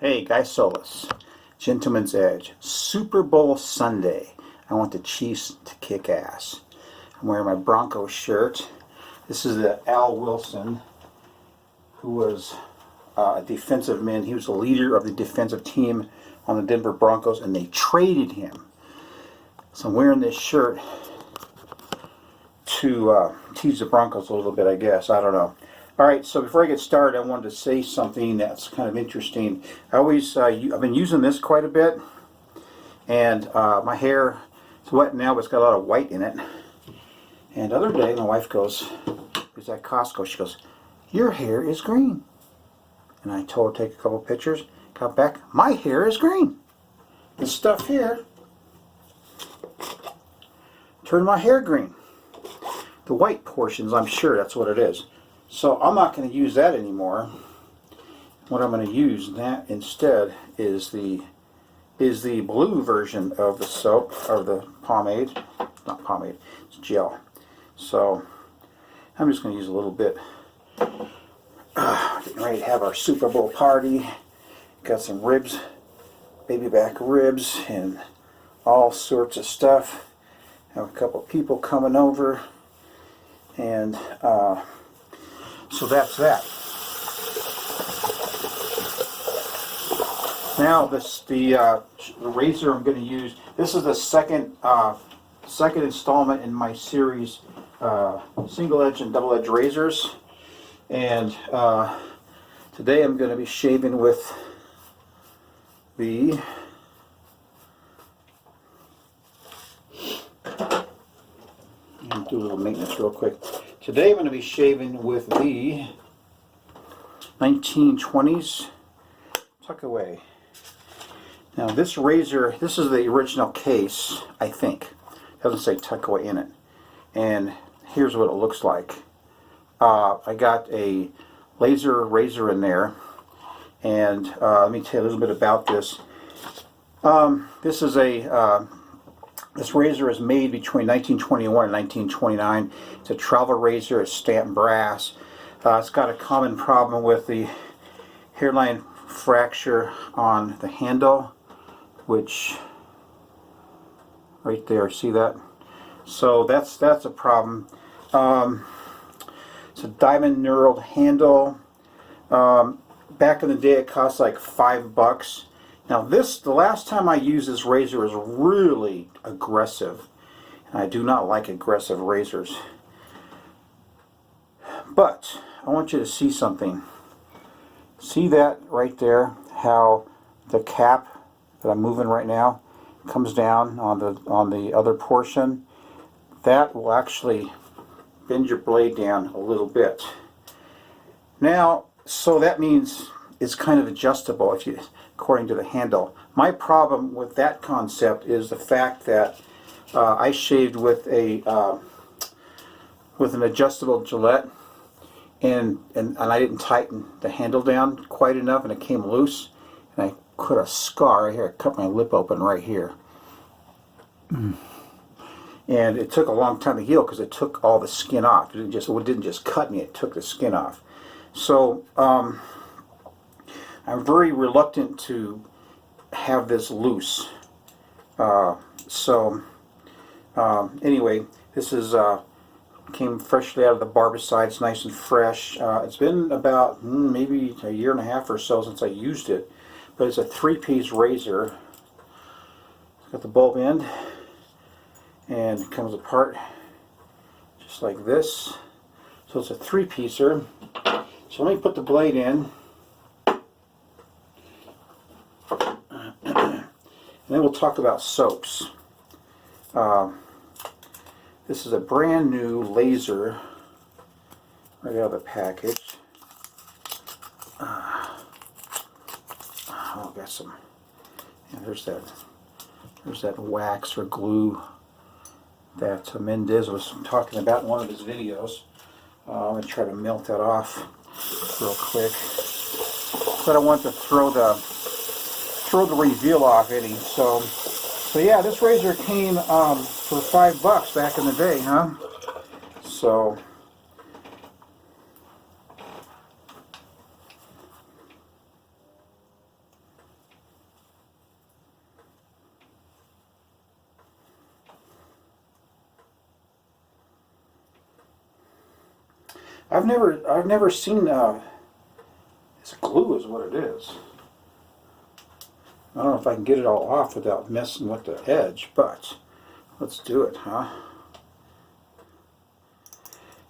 Hey, Guy Solis, Gentleman's Edge, Super Bowl Sunday. I want the Chiefs to kick ass. I'm wearing my Broncos shirt. This is the Al Wilson, who was a defensive man. He was the leader of the defensive team on the Denver Broncos, and they traded him. So I'm wearing this shirt to tease the Broncos a little bit, I guess. I don't know. All right, so before I get started, I wanted to say something that's kind of interesting. I've been using this quite a bit, and my hair is wet now, but it's got a lot of white in it. And the other day, my wife goes, "Is at Costco?" She goes, "Your hair is green." And I told her to take a couple pictures. Got back, my hair is green. This stuff here turned my hair green. The white portions, I'm sure that's what it is. So I'm not going to use that anymore. What I'm going to use that instead is the blue version of the soap, or the pomade. Not pomade, it's gel. So I'm just going to use a little bit. Getting ready to have our Super Bowl party. Got some ribs, baby back ribs, and all sorts of stuff. Have a couple people coming over, and so that's that. Now the razor I'm going to use. This is the second installment in my series, single edge and double edge razors, and today I'm going to be shaving with the do a little maintenance real quick. Today I'm going to be shaving with the 1920s tuck away. Now this razor, this is the original case, I think. It doesn't say tuck away in it. And here's what it looks like. I got a Lazer razor in there, and let me tell you a little bit about this. This is this razor is made between 1921 and 1929. It's a travel razor. It's stamped brass. It's got a common problem with the hairline fracture on the handle, which right there, see that? So that's a problem. It's a diamond knurled handle. Back in the day, it cost like $5. Now the last time I used this razor was really aggressive, and I do not like aggressive razors. But I want you to see something. See that right there? How the cap that I'm moving right now comes down on the other portion. That will actually bend your blade down a little bit. Now, so that means it's kind of adjustable according to the handle. My problem with that concept is the fact that I shaved with an adjustable Gillette, and I didn't tighten the handle down quite enough, and it came loose, and I put a scar right here. I cut my lip open right here. And it took a long time to heal because it took all the skin off. It didn't just cut me, it took the skin off. So I'm very reluctant to have this loose. Anyway, this is came freshly out of the barbicide. It's nice and fresh. It's been about maybe a year and a half or so since I used it, but it's a 3-piece razor. It's got the bulb end, and it comes apart just like this. So it's a 3-piecer. So let me put the blade in, and then we'll talk about soaps. This is a brand new Lazer right out of the package. Oh, got some. And there's that wax or glue that Mendez was talking about in one of his videos. I'm going to try to melt that off real quick. But I want to throw the reveal off any. So yeah, this razor came for $5 back in the day, huh? So I've never seen it's glue is what it is. I don't know if I can get it all off without messing with the edge, but let's do it, huh?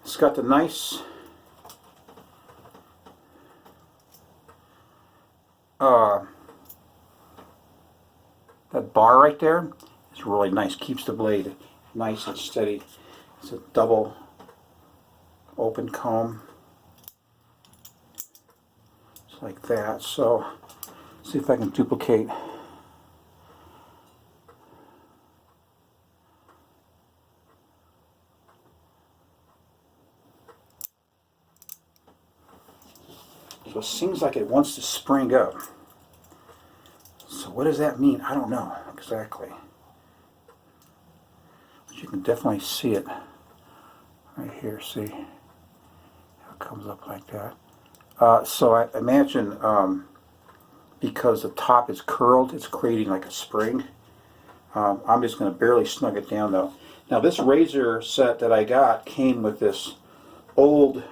It's got the nice that bar right there is really nice. Keeps the blade nice and steady. It's a double open comb. Just like that. So, see if I can duplicate. So it seems like it wants to spring up. So what does that mean? I don't know exactly. But you can definitely see it right here. See how it comes up like that. So I imagine because the top is curled, it's creating like a spring. I'm just going to barely snug it down though. Now this razor set that I got came with this old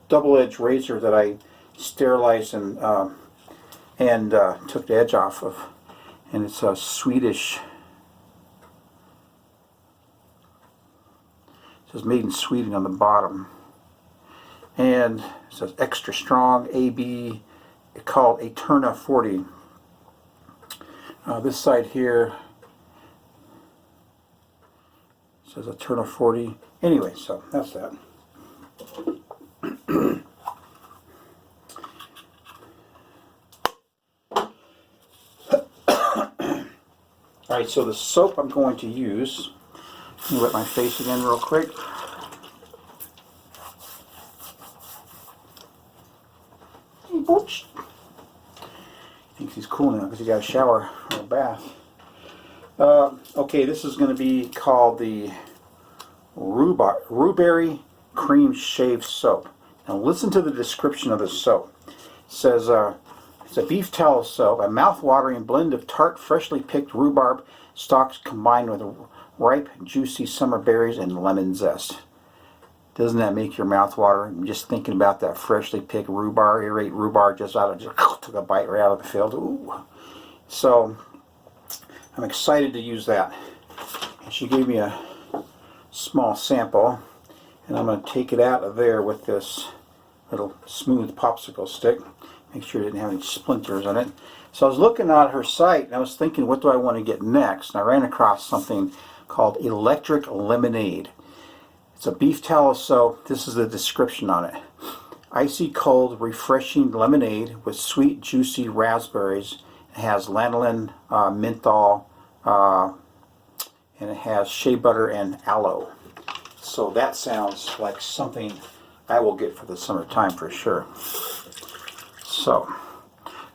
double-edged razor that I sterilized and took the edge off of, and it's a Swedish. It says made in Sweden on the bottom, and it says extra strong AB. It's called Eterna 40. This side here says Eterna 40. Anyway, so that's that. Alright, so the soap I'm going to use, let me wet my face again real quick. Hey, Butch. Thinks he's cool now because he got a shower or a bath. Okay, this is going to be called the Rhuberry Cream Shave Soap. Now listen to the description of this soap. It says, it's a beef tallow soap, a mouth-watering blend of tart, freshly picked rhubarb stalks combined with ripe, juicy summer berries and lemon zest. Doesn't that make your mouth water? I'm just thinking about that freshly picked rhubarb. You ate rhubarb just took a bite right out of the field. Ooh. So I'm excited to use that. And she gave me a small sample, and I'm going to take it out of there with this little smooth popsicle stick. Make sure it didn't have any splinters on it. So I was looking at her site and I was thinking, what do I want to get next? And I ran across something called Electric Lemonade. It's a beef tallow soap. This is the description on it. Icy cold, refreshing lemonade with sweet, juicy raspberries. It has lanolin, menthol, and it has shea butter and aloe. So that sounds like something I will get for the summertime for sure. So,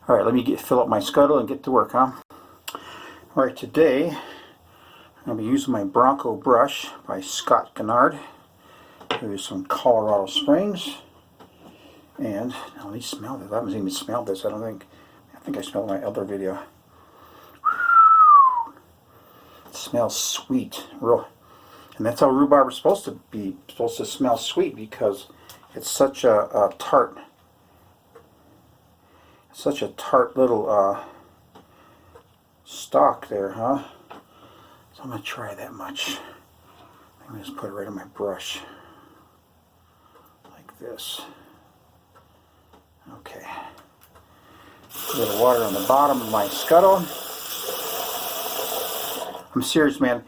alright, let me fill up my scuttle and get to work, huh? Alright, today I'm going to be using my Bronco brush by Scott Gennard. Here's some Colorado Springs. And, now let me smell this. I haven't even smelled this, I don't think. I think I smelled my other video. It smells sweet, real. And that's how rhubarb is supposed to be, supposed to smell sweet, because it's such a tart. Such a tart little stalk there, huh? So I'm going to try that much. I'm going to just put it right on my brush. Like this. Okay. A little water on the bottom of my scuttle. I'm serious, man.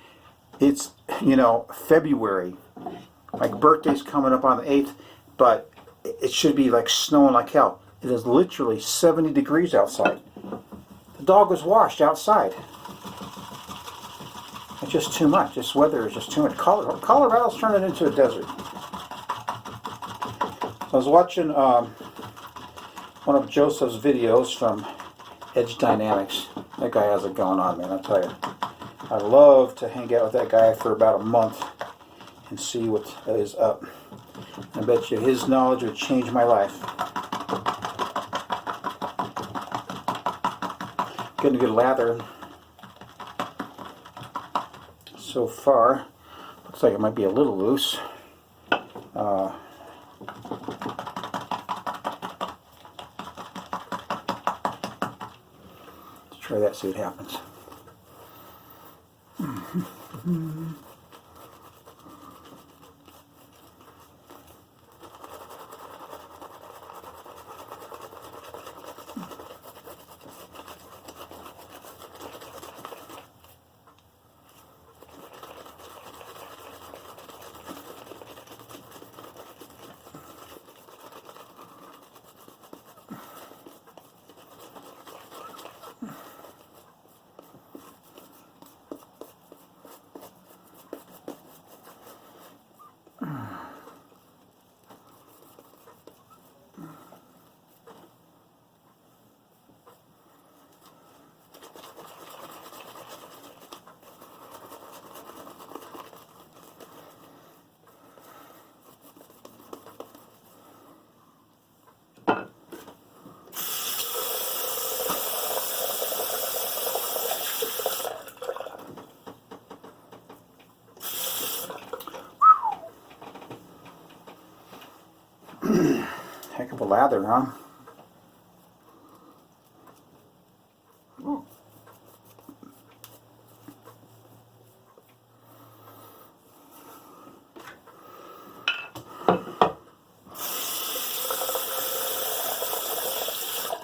It's, you know, February. My birthday's coming up on the 8th, but it should be like snowing like hell. It is literally 70 degrees outside. The dog was washed outside. It's just too much. This weather is just too much. Colorado's turning into a desert. I was watching one of Joseph's videos from Edge Dynamics. That guy has it going on, man, I'll tell you. I'd love to hang out with that guy for about a month and see what is up. I bet you his knowledge would change my life. Getting a good lather so far. Looks like it might be a little loose. try that, see what happens. Heck of a lather, huh?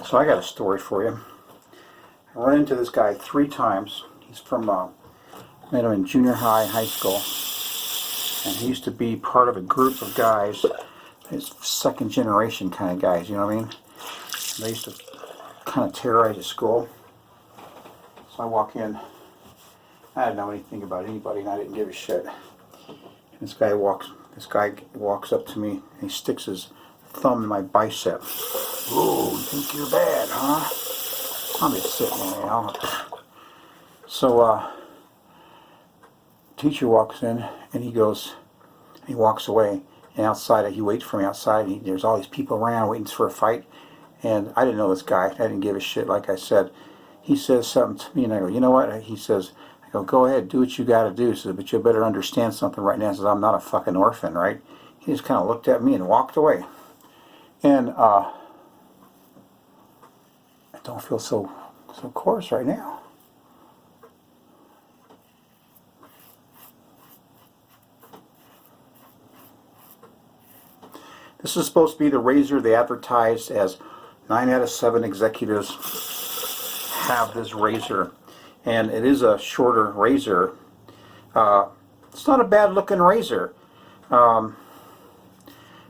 So I got a story for you. I run into this guy 3 times. He's from, met him in junior high, high school. And he used to be part of a group of guys, his second generation kind of guys, you know what I mean? They used to kind of terrorize the school. So I walk in, I didn't know anything about anybody and I didn't give a shit. And this guy walks up to me and he sticks his thumb in my bicep. Ooh, you think you're bad, huh? I'm just sitting there, you know. So, teacher walks in and he walks away. And outside, he waits for me outside. There's all these people around waiting for a fight. And I didn't know this guy. I didn't give a shit, like I said. He says something to me, and I go, you know what? He says, I go, go ahead, do what you got to do. He says, but you better understand something right now. He says, I'm not a fucking orphan, right? He just kind of looked at me and walked away. And I don't feel so coarse right now. This is supposed to be the razor they advertised as 9 out of 7 executives have this razor. And it is a shorter razor. It's not a bad looking razor. I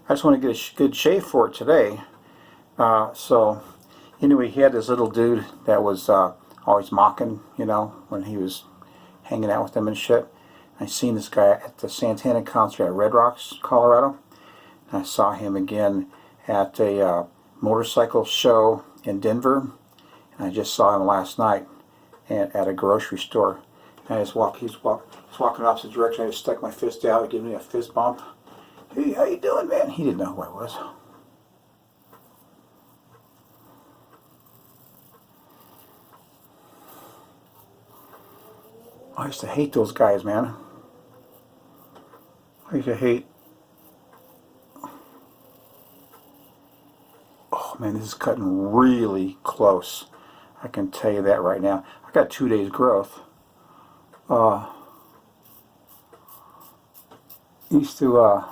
just want to get a good shave for it today. So anyway, he had this little dude that was always mocking, you know, when he was hanging out with them and shit. I seen this guy at the Santana concert at Red Rocks, Colorado. I saw him again at a motorcycle show in Denver, and I just saw him last night at a grocery store. And he's walking opposite direction. I just stuck my fist out and gave me a fist bump. Hey, how you doing, man? He didn't know who I was. I used to hate those guys, man. I used to hate. Oh man, this is cutting really close. I can tell you that right now. I got 2 days growth. Used to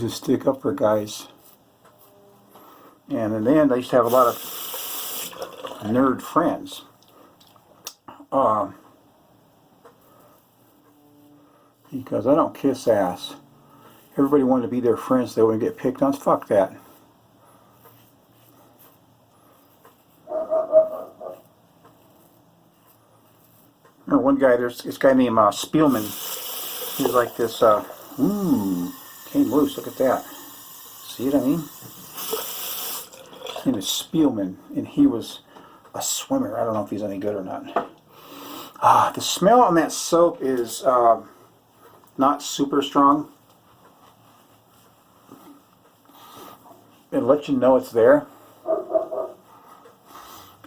stick up for guys. And in the end, I used to have a lot of nerd friends. Because I don't kiss ass. Everybody wanted to be their friends so they wouldn't get picked on. Fuck that. Remember one guy, there's this guy named Spielman. He's like this, came loose, look at that. See what I mean? His name is Spielman, and he was a swimmer. I don't know if he's any good or not. The smell on that soap is not super strong. It'll let you know it's there.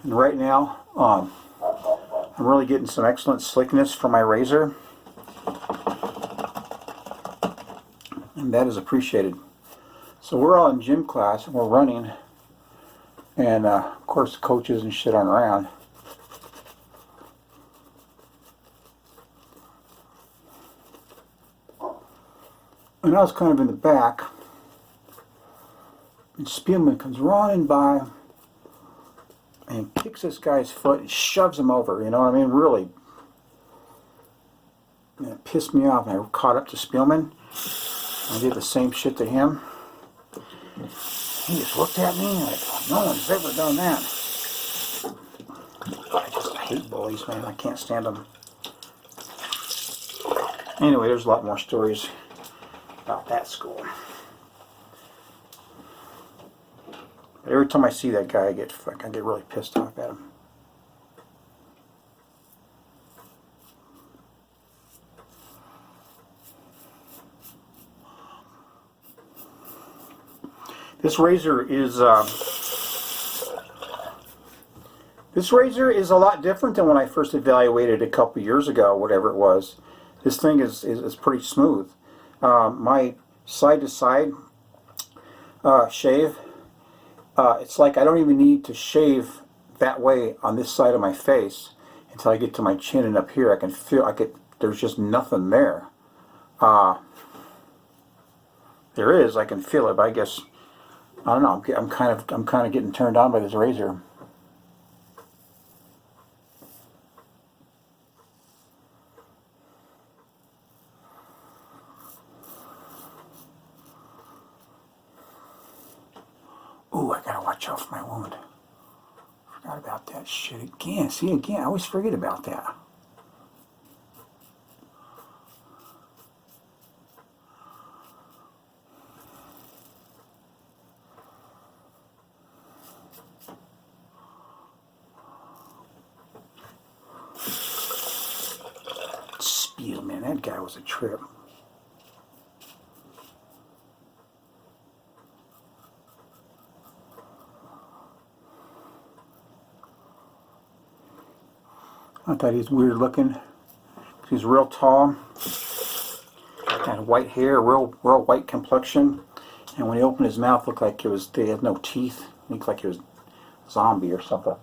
And right now, I'm really getting some excellent slickness from my razor. And that is appreciated. So we're all in gym class and we're running, and of course the coaches and shit aren't around. And I was kind of in the back, and Spielman comes running by and kicks this guy's foot and shoves him over, you know what I mean? Really. And it pissed me off, and I caught up to Spielman. I did the same shit to him. He just looked at me like, no one's ever done that. I hate bullies, man. I can't stand them. Anyway, there's a lot more stories about that school. But every time I see that guy, I get really pissed off at him. This razor is a lot different than when I first evaluated it a couple years ago, whatever it was. This thing is pretty smooth. My side-to-side shave, it's like I don't even need to shave that way on this side of my face until I get to my chin and up here. I can feel there's just nothing there. There is, I can feel it, but I guess I don't know. I'm kind of getting turned on by this razor. Ooh, I gotta watch out for my wound. Forgot about that shit again. See, again, I always forget about that. Man, that guy was a trip. I thought he was weird looking. He's real tall, had white hair, real white complexion, and when he opened his mouth, looked like they had no teeth. Looked like he was a zombie or something.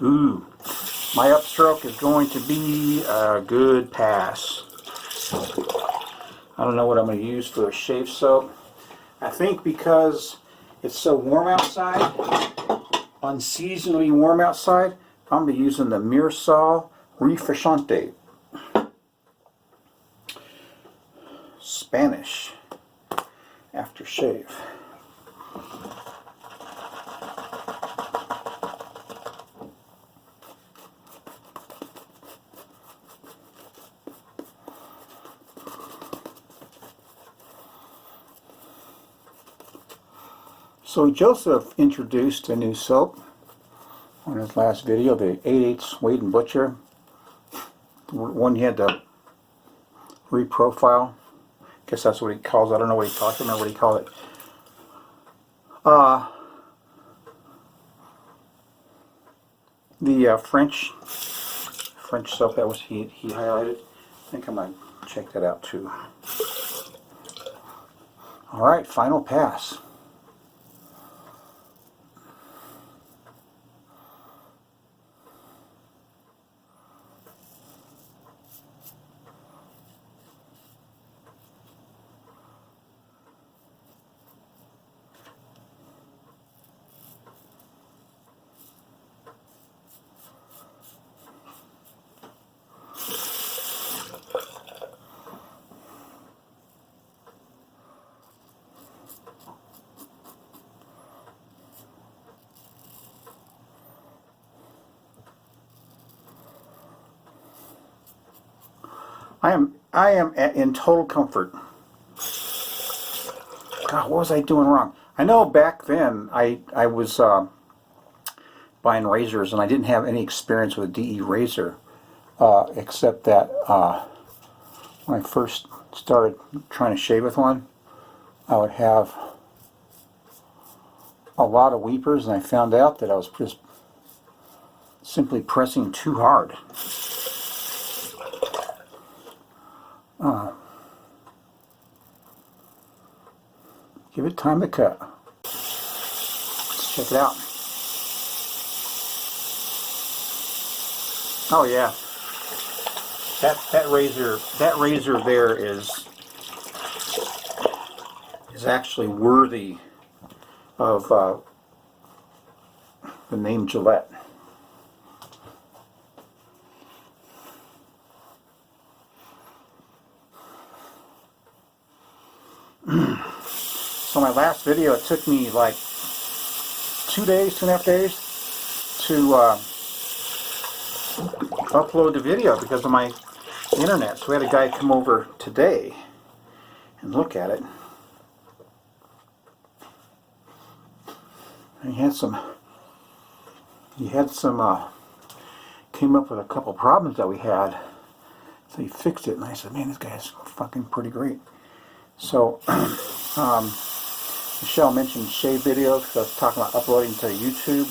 Ooh, my upstroke is going to be a good pass. I don't know what I'm going to use for a shave soap. I think because it's so warm outside, unseasonably warm outside, I'm going to be using the Myrsol Refrescante. Spanish aftershave. So Joseph introduced a new soap on his last video, the 8/8 Wade and Butcher. The one he had to reprofile. I guess that's what he calls it. I don't know what he calls it. I don't remember what he called it. The French soap that was he highlighted. I think I might check that out too. All right, final pass. I am in total comfort. God, what was I doing wrong? I know back then I was buying razors and I didn't have any experience with a DE razor, except that when I first started trying to shave with one, I would have a lot of weepers, and I found out that I was just simply pressing too hard. Give it time to cut. Let's check it out. Oh yeah, that razor there is actually worthy of the name Gillette. So my last video, it took me like 2 days, 2.5 days to upload the video because of my internet. So we had a guy come over today and look at it. And he had some came up with a couple problems that we had. So he fixed it, and I said, man, this guy's fucking pretty great. So Michelle mentioned shave videos because I was talking about uploading to YouTube,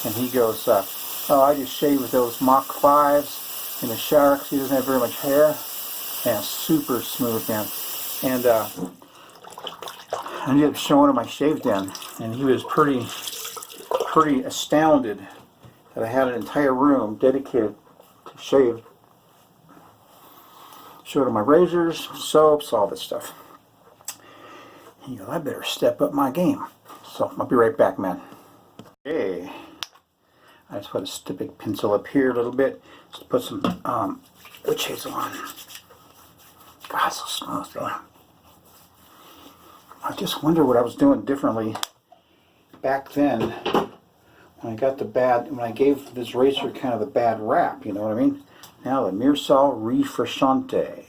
and he goes, oh, I just shave with those Mach 5s in the shower because he doesn't have very much hair, and it's super smooth, man. And I ended up showing him my shave den, and he was pretty astounded that I had an entire room dedicated to shave. Showed him my razors, soaps, all this stuff. He goes, I better step up my game. So I'll be right back, man. Okay. I just put a stipple pencil up here a little bit. Just put some witch hazel on. God, so smooth though. I just wonder what I was doing differently back then when I gave this razor kind of the bad rap, you know what I mean? Now the Myrsol Refrescante.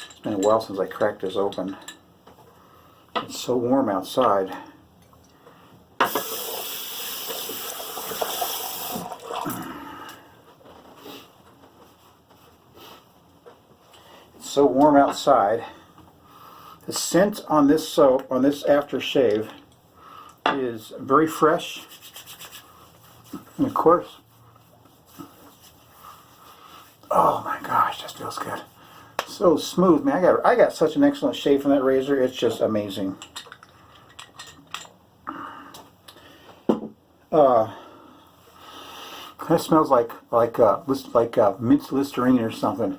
It's been a while since I cracked this open. It's so warm outside. It's so warm outside. The scent on this soap, on this aftershave, is very fresh. And of course, oh my gosh, this feels good. So smooth, man. I got such an excellent shave from that razor. It's just amazing. Kind of smells like mint Listerine or something.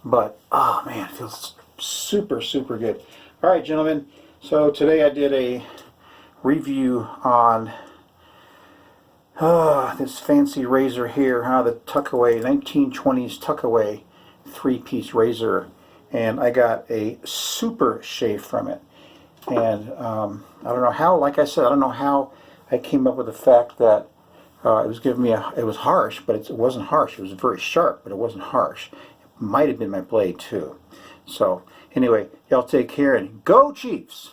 But oh man, it feels super good. All right, gentlemen. So today I did a review on this fancy razor here, the Tuckaway 1920s Tuckaway 3-piece razor, and I got a super shave from it. And I don't know how, like I said, I don't know how I came up with the fact that it was giving me it was harsh, but it wasn't harsh. It was very sharp, but it wasn't harsh. It might have been my blade too. So anyway, y'all take care and go Chiefs!